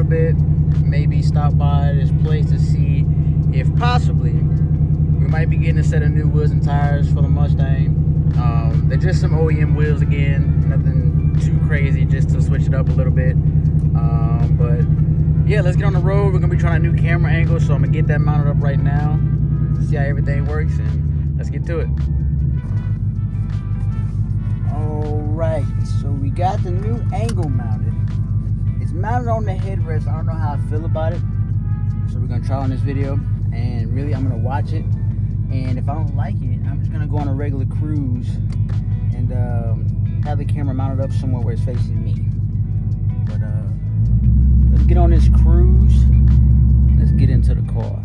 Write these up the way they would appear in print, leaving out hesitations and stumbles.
bit, maybe stop by this place to see if possibly we might be getting a set of new wheels and tires for the Mustang. They're just some OEM wheels again, nothing too crazy, just to switch it up a little bit. But yeah, let's get on the road. We're gonna be trying a new camera angle, so I'm gonna get that mounted up right now, see how everything works, and let's get to it. Alright, so we got the new angle mounted. It's mounted on the headrest. I don't know how I feel about it, so we're gonna try on this video, and really I'm gonna watch it, and if I don't like it, I'm just gonna go on a regular cruise and have the camera mounted up somewhere where it's facing me. But let's get on this cruise. Let's get into the car.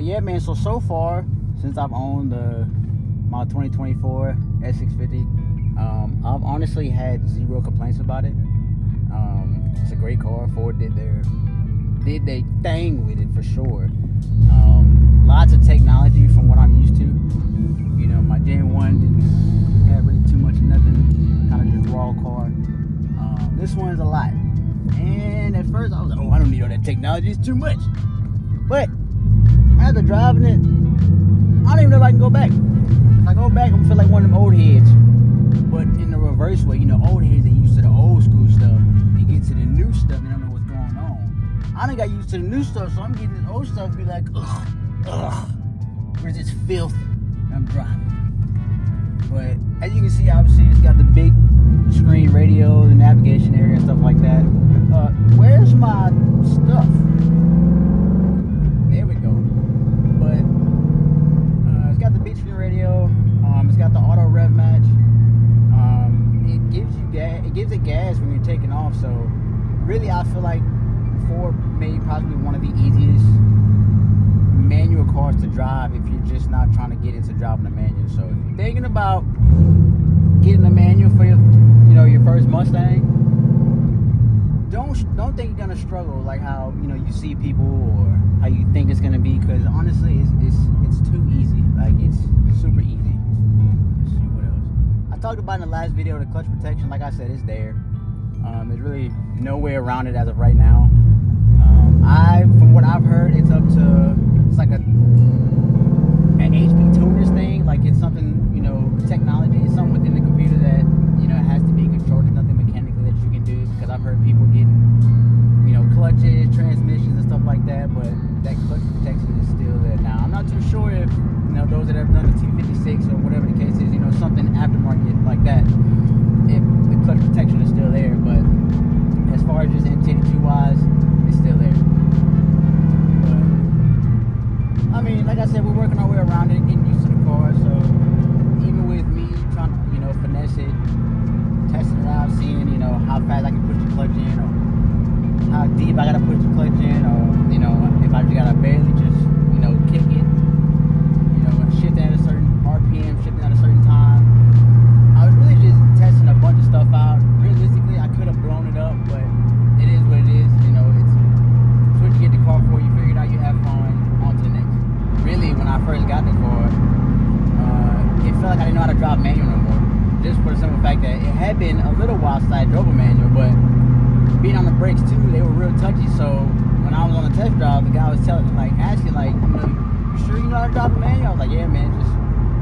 Yeah, man, so far since I've owned my 2024 S650, I've honestly had zero complaints about it. It's a great car. Ford did their thing with it for sure. Lots of technology from what I'm used to. You know, my Gen 1 didn't have really too much of nothing, kind of just raw car. This one's a lot, and at first I was like, oh, I don't need all that technology, it's too much. But after driving it, I don't even know if I can go back. If I go back, I'm gonna feel like one of them old heads. But in the reverse way, you know, old heads, they used to the old school stuff. They get to the new stuff, they don't know what's going on. I done got used to the new stuff, so I'm getting this old stuff and be like, ugh, where's this filth that I'm driving? But as you can see, obviously, it's got the big screen radio, the navigation area, and stuff like that. Where's my stuff? There we go. But it's got the big screen radio. It's got the auto rev match. It gives you gas. It gives it gas when you're taking off. So really, I feel like Ford made possibly one of the easiest manual cars to drive if you're just not trying to get into driving a manual. So if you're thinking about getting a manual for your first Mustang, don't think you're gonna struggle like how you see people or how you think it's gonna be, because honestly it's too easy. Like, it's super easy. Let's see what else. I talked about in the last video the clutch protection. Like I said, it's there. There's really no way around it as of right now. From what I've heard, it's like an HP tuners thing. Like, it's something, technology. It's something within the computer that it has to be controlled. There's nothing mechanically that you can do, because I've heard people getting clutches, transmissions, and stuff like that, but that clutch protection is still there. Now, I'm not too sure if those that have done the 256 or whatever the case is, something aftermarket like that, if the clutch protection is still there. But as far as just NTD2 wise, it's still there. But I mean, like I said, we're working our way around it, getting used to the car. So even with me trying to finesse it, testing it out, seeing how fast I can push the clutch in, or how deep I gotta push the clutch in, or if I just gotta barely just kick it, shifting at a certain RPM, shifting at a certain time. I was really just testing a bunch of stuff out. Realistically, I could have blown it up, but it is what it is. It's what you get the car for. You figure it out, you have fun, on to the next. Really, when I first got the car, it felt like I didn't know how to drive manual no more. Just for the simple fact that it had been a little while since I drove a manual, but being on the brakes too, they were real touchy. So when I was on the test drive, the guy was asking, you sure you know how to drive a manual? I was like, yeah, man, just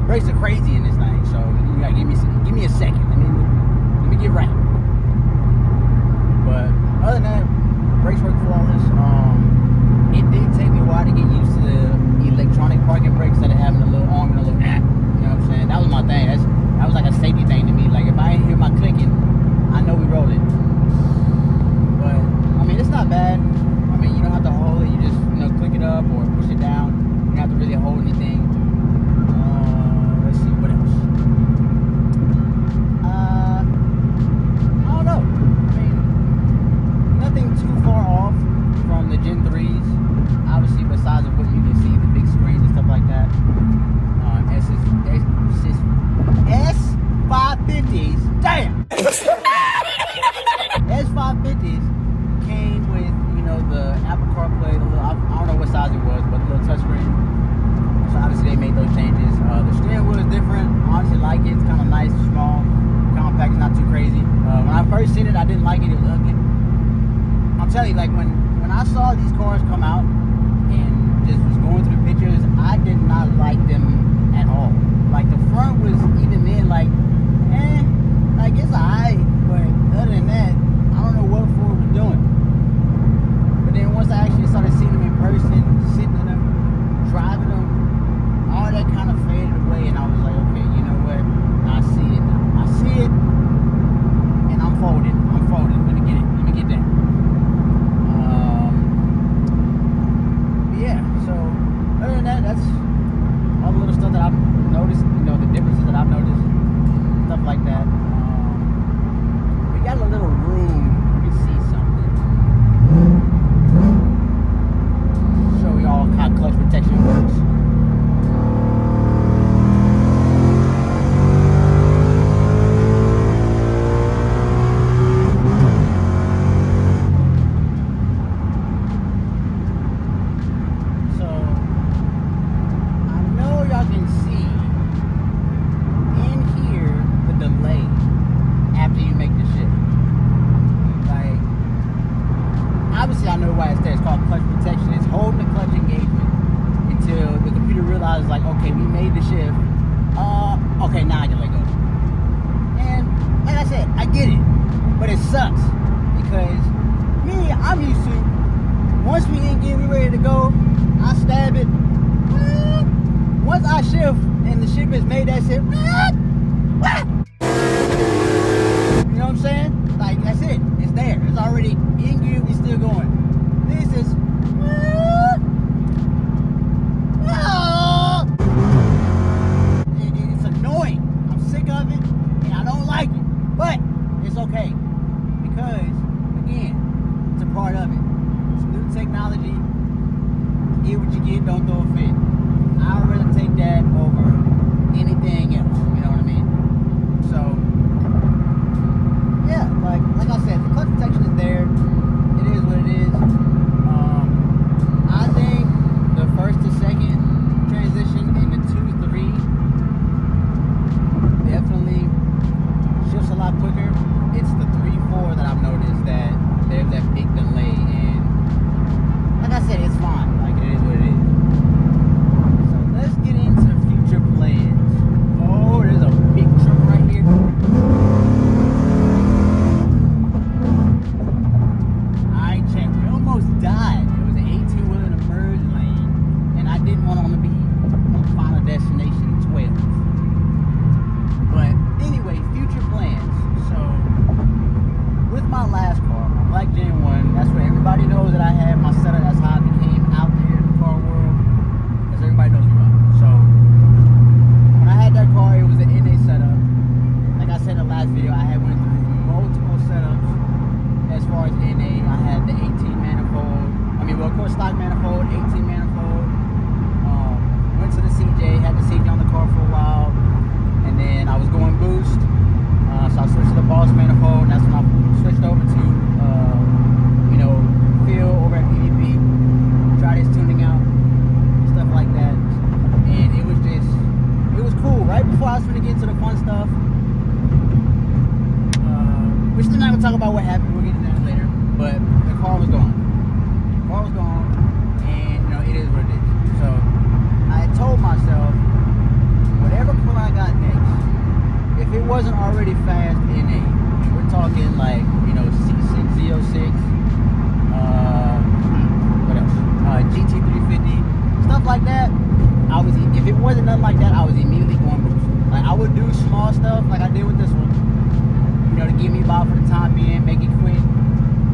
brakes are crazy in this thing. So you gotta give me a second. Let me get right. But other than that, brakes work flawless. It did take me a while to get used to the electronic parking brakes that are having a little arm and a little you know what I'm saying? That was my thing. That was like a safety thing to me. Like, if I ain't hear my clicking, I know we rolling. But I mean, it's not bad. I mean, you don't have to hold it. You just click it up or push it down. You don't have to really hold anything. Let's see what else. nice, small, compact, it's not too crazy. When I first seen it, I didn't like it. It was ugly. I'm telling you, like when I saw these cars come out and just was going through the pictures, I did not like them at all. Like the front was even then like, like it's alright, but other than that, I don't know what Ford was doing. But then once I actually started seeing them in person, sitting in them, driving them, all that kind of faded away, and I was like, okay, you know what? I see it now. I see it, and I'm folding. Let me get it. Let me get that. Yeah. So other than that, that's all the little stuff that I've noticed. You know, the differences that I've noticed, stuff like that. We got a little room. Let me see something. Show y'all how clutch protection works. I know why it's there. It's called clutch protection. It's holding the clutch engagement until the computer realizes, like, okay, we made the shift. Okay, now I can let go. And like I said, I get it, but it sucks because me, I'm used to once we in gear, we ready to go. I stab it. Once I shift and the shift has made that shift, you know what I'm saying? Like that's it. It's there. It's already in gear. We still going. This is it's annoying. I'm sick of it and I don't like it. But it's okay. Because again, it's a part of it. It's new technology. You get what you get, don't throw a fit. I'd rather take that over anything else. You know what I mean? So yeah, like I said, the clutch protection is there. It is what it is. I think the first to second transition in the 2-3 definitely shifts a lot quicker. It's the 3-4 that I've noticed that there's that big delay, and like I said, it's fine. Like it is what it is. So let's get into future plans. Oh, there's a big truck right here. Alright, check. We almost died. There was an 18-wheeler in the merge lane, and I didn't want to be on final destination 12. But anyway, future plans. So with my last car, my Black Gen 1, that's where everybody knows that I had my setup. That's how I became out there in the car world, because everybody knows me well. So when I had that car, it was an NA setup. Like I said in the last video, I had went through multiple setups as far as NA. I had the 18 manifold. I mean, well, of course, stock manifold, 18 manifold. Went to the CJ, had the CJ on the car for a while, and then I was going boost. So I switched to the Boss manifold, and that's when I switched over to, Phil over at PvP. Tried his tuning out, stuff like that. And it was cool. Right before I was going to get into the fun stuff, we're still not going to talk about what happened. We'll get into that later. But the car was gone. The car was gone, and, it is what it is. So I had told myself, whatever car I got next, if it wasn't already fast NA, we're talking like, C6, Z06, what else? GT350, stuff like that. If it wasn't nothing like that, I was immediately going boost. Like I would do small stuff like I did with this one, to get me by for the time being, make it quick,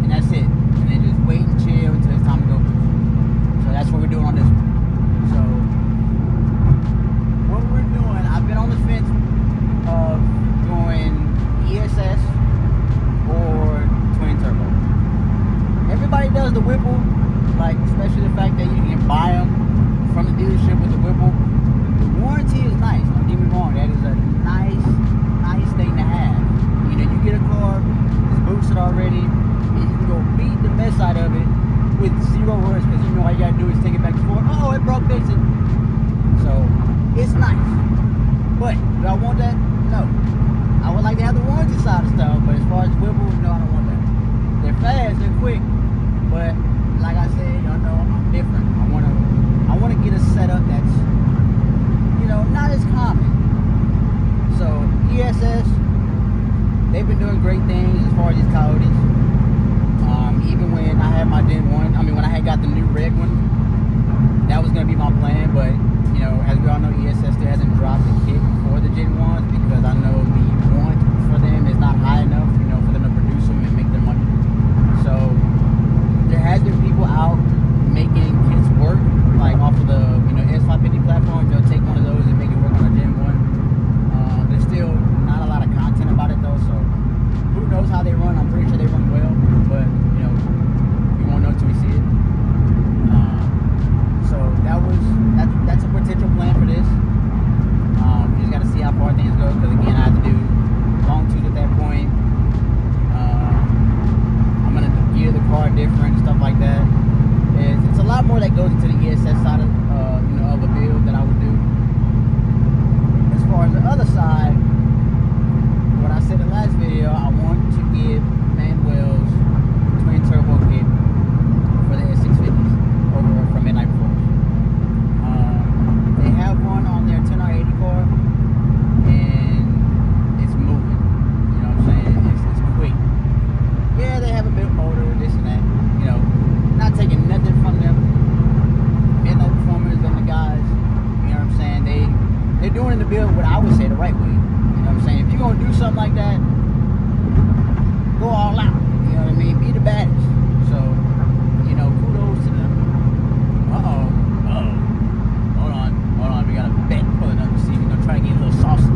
and that's it. And then just wait and chill until it's time to go boost. So that's what we're doing on this one. So what we're doing, I've been on the fence of going ESS or twin turbo. Everybody does the Whipple, like especially the fact that you can buy them from the dealership with the Whipple. The warranty is nice, don't get me wrong, that is a nice thing to have. You get a car, it's boosted already, and you can go beat the mess out of it with zero worries, because all you gotta do is take it back and forth. Oh, it broke, fix it. So it's nice. But do I want that? No. far as Whipple, no, I don't want that. They're fast, they're quick, but like I said, y'all know I'm different. I wanna get a setup that's, you know, not as common. So ESS, they've been doing great things as far as these Coyotes. Even when I had my Gen 1, I mean when I had got the new red one, that was gonna be my plan, but you know, as we all know, ESS still hasn't dropped the kit for the Gen 1s because I know the want for them is not high enough, you know, for them to produce them and make their money. So there has been people out making kits work, like off of the, you know, S650 platform. They'll take one of those and make it work on a Gen 1. There's still not a lot of content about it though, so who knows how they run. I'm pretty sure they run well, but you know, we won't know until we see it. So that's a potential plan for this. We just got to see how far things go, because again, I have to do long tooth at that point. I'm gonna gear the car different and stuff like that. It's a lot more that goes into the ESS side of you know, of a build that I would do. As far as the other side, what I said in the last video, I want to get Manuel's twin turbo kit for the S650s over from Midnight Force. They have one on their 10R80 car, and it's moving. You know what I'm saying? It's quick. Yeah, they have a bit motor, this and that. You know, not taking nothing from them. Midnight Performers, them the guys. You know what I'm saying? They're doing the build what I would say the right way. You know what I'm saying? If you're gonna do something like that, go all out. You know what I mean? Be the baddest. So, you know, kudos to them. Hold on. We got a bet pulling up to see if we're gonna try to get a little saucy.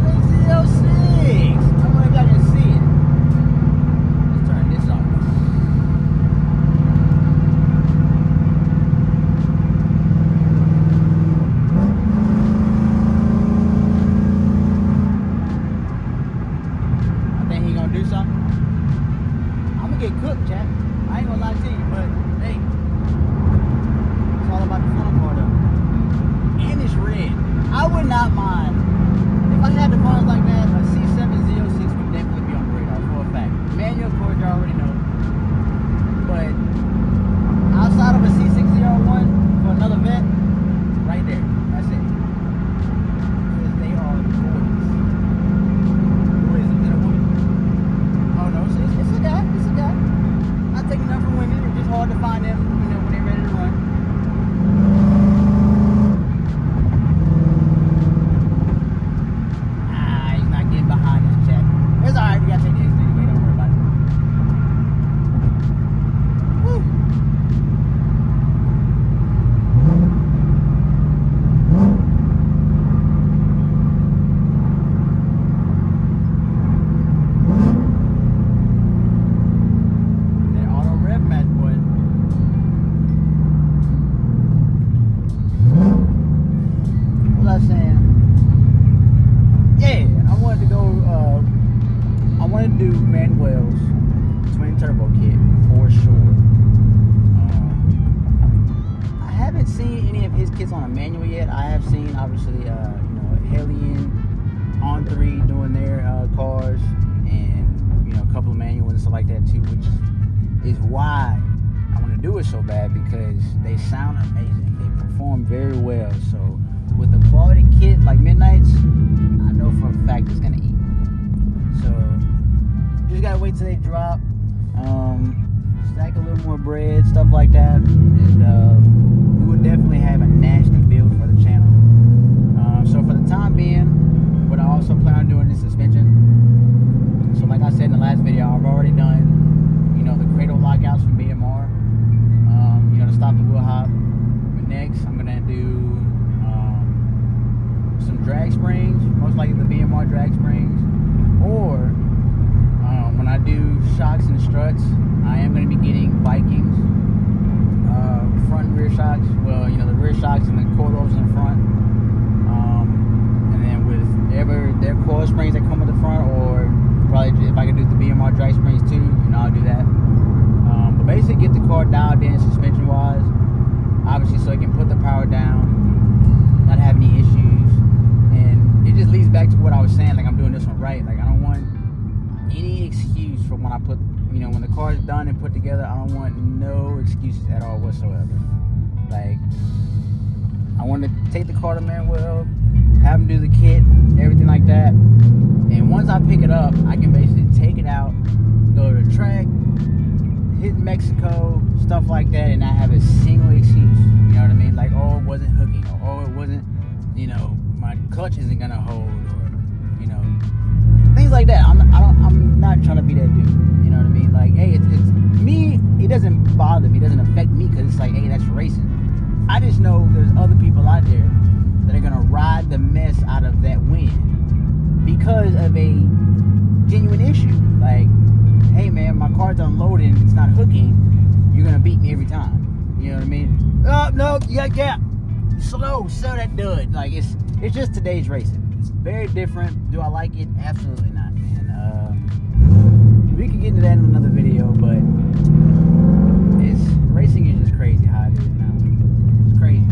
Let's see those six. I wonder if I can see it. Let's turn this off. Do something. I'm gonna get cooked, chat. I ain't gonna lie to you, but hey, it's all about the fun part of it. And it's red. I would not mind if I had the funds like that. A C706 would definitely be on the radar for a fact. Manual, of course, you already know. But outside of a C601 for another vet, right there. That's it. Because they are gorgeous. It's a guy. Not taking enough from women. It's just hard to find them, you know, when they're ready to run. He's not getting behind this chat. It's alright, we gotta take the exit anyway, don't worry about it. Woo! Do Manuel's twin turbo kit for sure. I haven't seen any of his kits on a manual yet. I have seen obviously you know, Hellion on 3 doing their cars, and you know, a couple of manuals and stuff like that too, which is why I want to do it so bad, because they sound amazing. They perform very well. So with a quality kit like Midnight's, I know for a fact it's gonna eat. So just gotta wait till they drop, stack a little more bread, stuff like that, and we will definitely have a nasty build for the channel. So for the time being, what I also plan on doing is suspension. So like I said in the last video, I've already done, you know, the cradle lockouts from BMR, you know, to stop the wheel hop. But next, I'm gonna do some drag springs, most likely the BMR drag springs, or when I do shocks and struts, I am going to be getting Vikings front and rear shocks. Well, you know, the rear shocks and the coilovers in the front. And then with their coil springs that come with the front, or probably if I can do the BMR drag springs too, you know, I'll do that. But basically get the car dialed in suspension wise, obviously, so it can put the power down, not have any issues. And it just leads back to what I was saying, like I'm doing this one right. Like I don't want any excuse for when I put, you know, when the car is done and put together. I don't want no excuses at all whatsoever. Like I want to take the car to Manuel, have him do the kit, everything like that. And once I pick it up, I can basically take it out, go to the track, hit Mexico, stuff like that, and not have a single excuse. You know what I mean? Like, oh, it wasn't hooking, or oh, it wasn't, you know, my clutch isn't gonna hold, or you know, things like that. I'm not trying to be that dude. You know what I mean? Like, hey, it's me. It doesn't bother me. It doesn't affect me because it's like, hey, that's racing. I just know there's other people out there that are gonna ride the mess out of that win because of a genuine issue. Like, hey man, my car's unloading, it's not hooking, you're gonna beat me every time. You know what I mean? Oh no, you got gap. Slow that dud. Like it's just today's racing. It's very different. Do I like it? Absolutely not, man. We could get into that in another video, but racing is just crazy how it is now. It's crazy.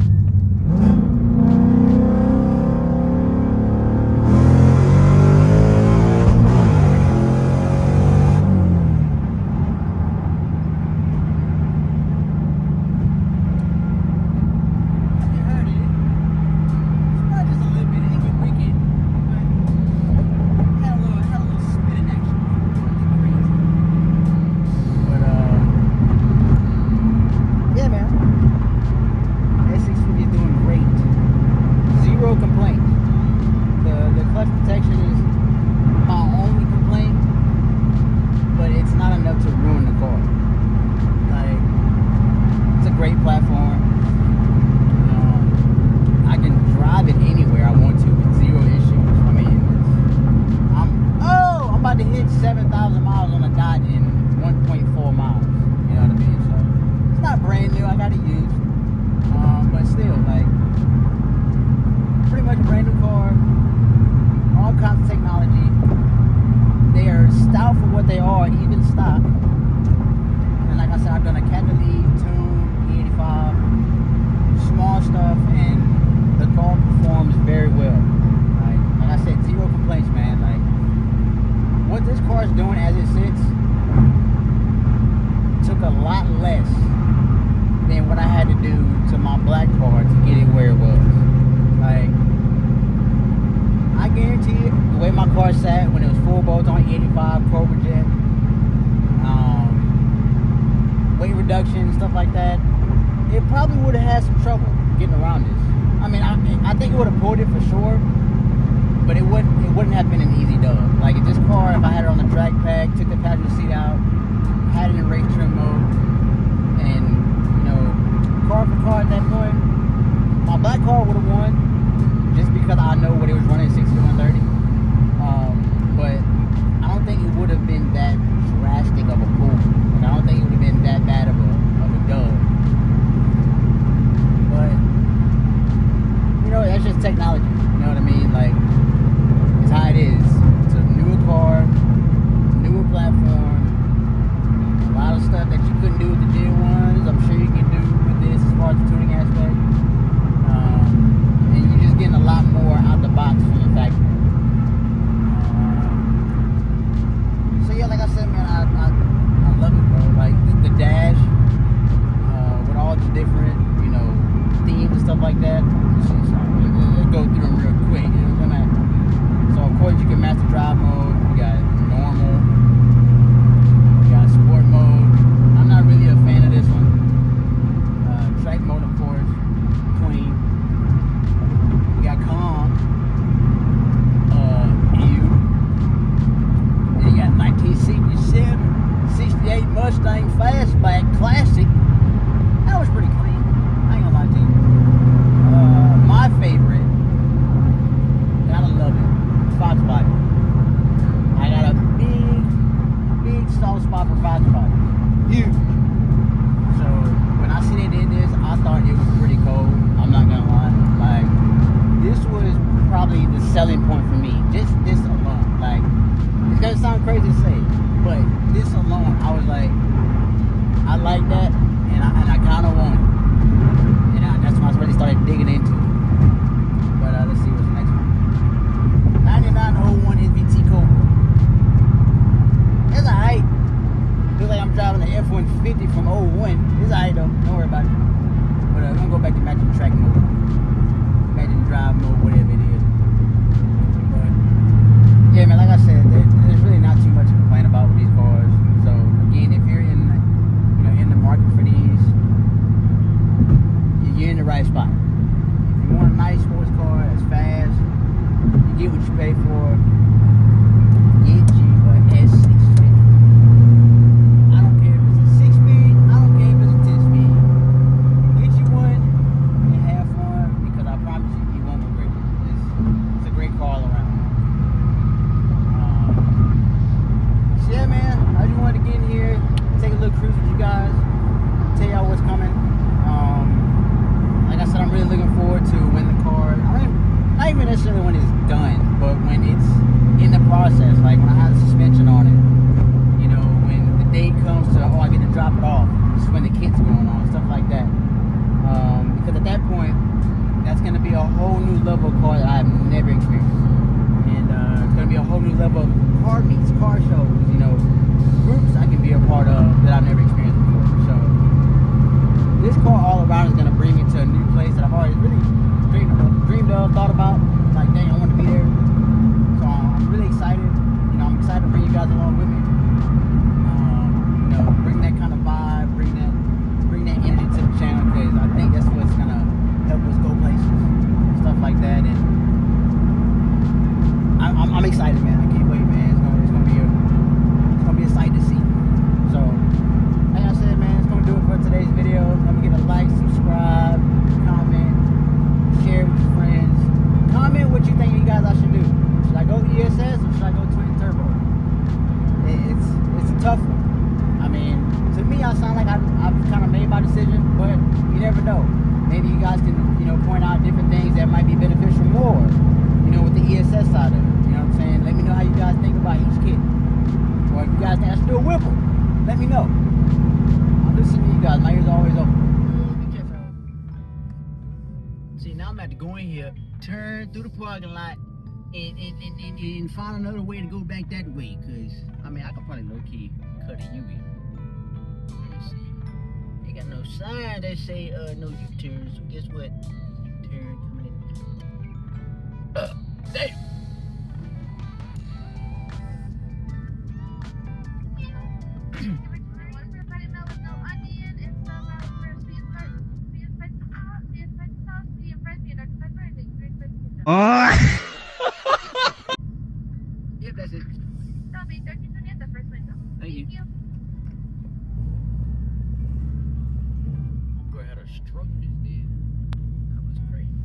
Doing as it sits took a lot less than what I had to do to my black car to get it where it was. Like, I guarantee you, the way my car sat when it was full bolt on 85 Cobra Jet, weight reduction, stuff like that, it probably would have had some trouble getting around this. I mean, I think it would have pulled it for sure, but it wouldn't have been an easy dub. Like, this car, if I had it on the drag pack, took the passenger seat out, had it in race trim mode, and, you know, car for car at that point, my black car would have won, just because I know what it was running, 6130. But I don't think it would have been that drastic of a pull. Like, I don't think it would have been that bad of a dub. But, you know, that's just technology. You know what I mean? Like, it's how it is. It's a newer car, newer platform, a lot of stuff that you couldn't do with the Gen 1s, I'm sure you can do with this as far as the tuning aspect. And you're just getting a lot more out the box from the factory. So yeah, like I said, man, I love it, bro. Like the dash, with all the different, you know, themes and stuff like that. Let's go through them real quick. You know what I'm saying? So of course you can master drive mode. You got normal. You got sport mode. I'm not really a fan of this one. Track mode, of course. Clean. We got calm. Then you got 1967 68 Mustang Fastback Classic. That was pretty clean. I ain't gonna lie to you. My favorite, gotta love it, Fox body. I got a big soft spot for Fox body. Huge. So when I see they did this, I thought it was pretty cool. I'm not gonna lie. Like, this was probably the selling point for me. Just this alone. Like, it's gonna sound crazy to say, but this alone, I was like, I like that, and I kind of want it. And that's when I really started digging into it. But let's see what's the next one. 9901 NVT Code get what you pay for. Get you a S650. I don't care if it's a 6-speed. I don't care if it's a 10-speed. Get you one and have fun, because I promise you won't regret it. It's a great car all around. So yeah, man, I just wanted to get in here, take a little cruise with you guys, tell y'all what's coming. Like I said, I'm really looking forward to when the car, not even necessarily when it's done, but when it's in the process, like when I have the suspension on it, you know, when the date comes to, oh, I get to drop it off, this is when the kit's going on, stuff like that. Because at that point, that's going to be a whole new level of car that I've never experienced. And it's going to be a whole new level of car meets, car shows, you know, groups I can be a part of that I've never experienced before. So this car all around is going to bring me to a new place that I've always really dreamed of, thought about. Like, dang, I want to be there. So I'm really excited. You know, I'm excited to bring you guys along with me. You know, bring that kind of vibe, bring that energy to the channel, because I think that's what's going to help us go places, stuff like that. And I'm excited, man. I can't wait, man. It's gonna be a sight to see. So, like I said, man, it's gonna do it for today's video. Don't forget to like, subscribe, comment, share with your friends. Comment what you think you guys I should do. Should I go ESS or should I go twin turbo? It's a tough one. I mean, to me, I sound like I've kind of made my decision, but you never know. Maybe you guys can, you know, point out different things that might be beneficial more, you know, with the ESS side of it. You know what I'm saying? Let me know how you guys think about each kit. Or if you guys think I should do a Whipple, let me know. I'm listening to you guys. My ears are always open. See, now I'm about to go in here, turn through the parking lot, and find another way to go back that way. Because, I mean, I could probably low-key cut a U-turn. Let me see. They got no sign that say no U-turn. So guess what? U-turn coming in. Damn! Yep, that's it. Thank you. Go ahead and stroke this dude. That was crazy.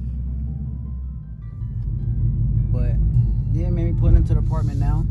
But yeah, man, we pulling into the apartment now.